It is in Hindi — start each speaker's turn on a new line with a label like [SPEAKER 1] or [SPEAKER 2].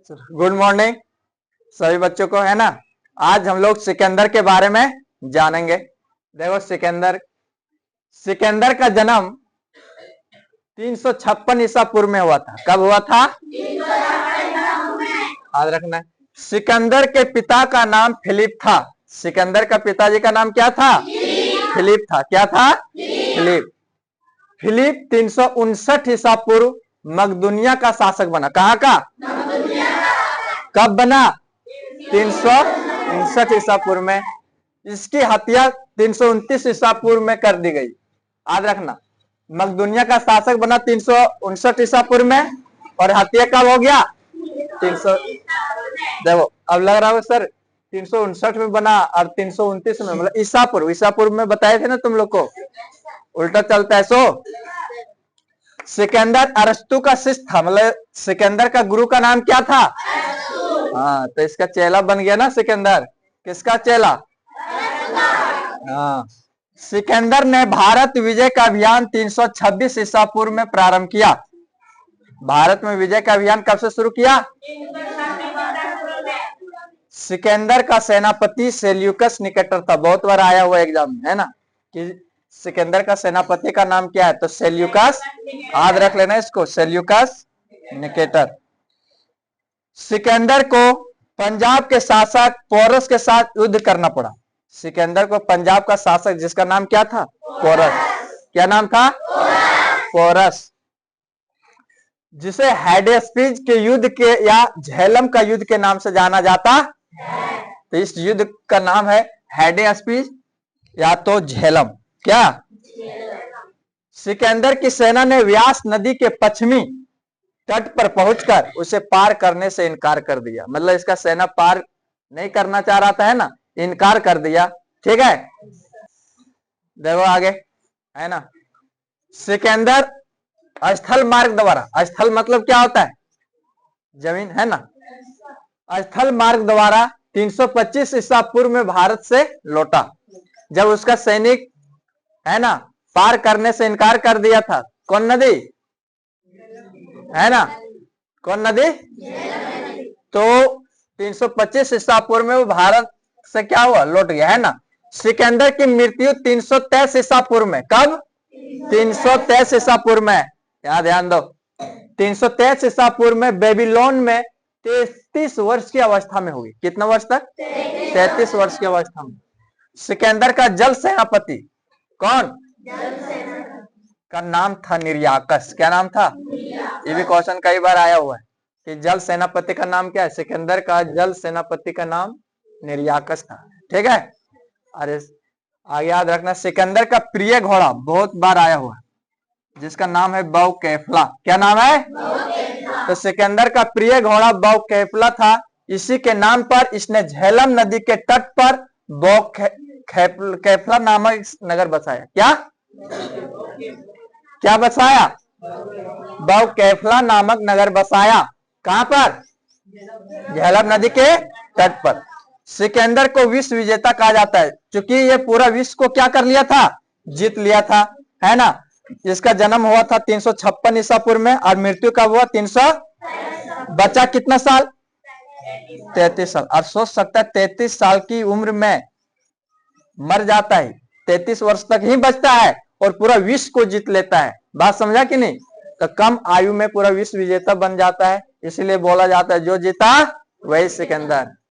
[SPEAKER 1] गुड मॉर्निंग सभी बच्चों को, है ना। आज हम लोग सिकंदर के बारे में जानेंगे। देखो, सिकंदर का जन्म 356 ईसा पूर्व में हुआ था। कब हुआ था? याद रखना है। सिकंदर के पिता का नाम फिलिप था। सिकंदर का पिताजी का नाम क्या था? फिलिप था। क्या था? फिलिप 359 ईसा पूर्व मकदूनिया का शासक बना। कहाँ का? कब बना? 359 ईसा पूर्व में। इसकी हत्या 329 ईसा पूर्व में कर दी गई। याद रखना, मकदूनिया का शासक बना 359 ईसा पूर्व में, और हत्या कब हो गया? 300। देखो, अब लग रहा है सर 359 में बना और 329 में, मतलब ईसा पूर्व में बताए थे ना तुम लोग को, उल्टा चलता है। सो सिकंदर अरस्तु का शिष्य था। मतलब सिकंदर का गुरु का नाम क्या था? हाँ, तो इसका चेला बन गया ना सिकंदर। किसका चेला? हाँ। सिकंदर ने भारत विजय का अभियान 326 ईसा पूर्व में प्रारंभ किया। भारत में विजय का अभियान कब से शुरू किया? सिकंदर का सेनापति सेल्यूकस निकेटर था। बहुत बार आया हुआ एग्जाम, है ना, कि सिकंदर का सेनापति का नाम क्या है? तो सेल्यूकस। याद रख लेना इसको, सेल्यूकस निकेटर। सिकंदर को पंजाब के शासक पोरस के साथ युद्ध करना पड़ा। सिकंदर को पंजाब का शासक, जिसका नाम क्या था? पोरस। क्या नाम था? पोरस, जिसे हेडेस्पीज के युद्ध के या झेलम का युद्ध के नाम से जाना जाता। तो इस युद्ध का नाम है हेडेस्पीज या तो झेलम। क्या? सिकंदर की सेना ने व्यास नदी के पश्चिमी तट पर पहुंचकर उसे पार करने से इनकार कर दिया। मतलब इसका सेना पार नहीं करना चाह रहा था, है ना, इनकार कर दिया। ठीक है, देखो आगे, है ना। सिकंदर स्थल मार्ग द्वारा, स्थल मतलब क्या होता है? जमीन, है ना। स्थल मार्ग द्वारा 325 ईसा पूर्व में भारत से लौटा। जब उसका सैनिक, है ना, पार करने से इनकार कर दिया था। कौन नदी? है ना, कौन नदी? तो 325 ईसा पूर्व में वो भारत से क्या हुआ? लौट गया, है ना। सिकंदर की मृत्यु 323 ईसा पूर्व में। कब? 323 ईसा पूर्व में। यहाँ ध्यान दो, 323 ईसा पूर्व में बेबीलोन में 33 वर्ष की अवस्था में हुई। कितना वर्ष तक? 33 वर्ष की अवस्था में। सिकंदर का जल सेनापति कौन? का नाम था निर्याकस। क्या नाम था? ये भी क्वेश्चन कई बार आया हुआ है कि जल सेनापति का नाम क्या है। सिकंदर का जल सेनापति का नाम निर्याकस था। ठीक है, अरे आगे याद रखना, सिकंदर का प्रिय घोड़ा बहुत बार आया हुआ है, जिसका नाम है बौकैफला। क्या नाम है? तो सिकंदर का प्रिय घोड़ा बौकैफला था। इसी के नाम पर इसने झेलम नदी के तट पर बौकैफला नामक नगर बसाया। क्या बसाया? बौकैफला नामक नगर बसाया। कहां पर? झेलम नदी के तट पर। सिकंदर को विश्व विजेता कहा जाता है, क्योंकि ये पूरा विश्व को क्या कर लिया था? जीत लिया था, है ना। इसका जन्म हुआ था 356 ईसा पूर्व में, और मृत्यु कब हुआ? 300। बचा कितना साल? 33 साल। और सोच सकता है 33 साल की उम्र में मर जाता है, 33 वर्ष तक ही बचता है और पूरा विश्व को जीत लेता है। बात समझा कि नहीं? तो कम आयु में पूरा विश्व विजेता बन जाता है, इसीलिए बोला जाता है जो जीता वही सिकंदर।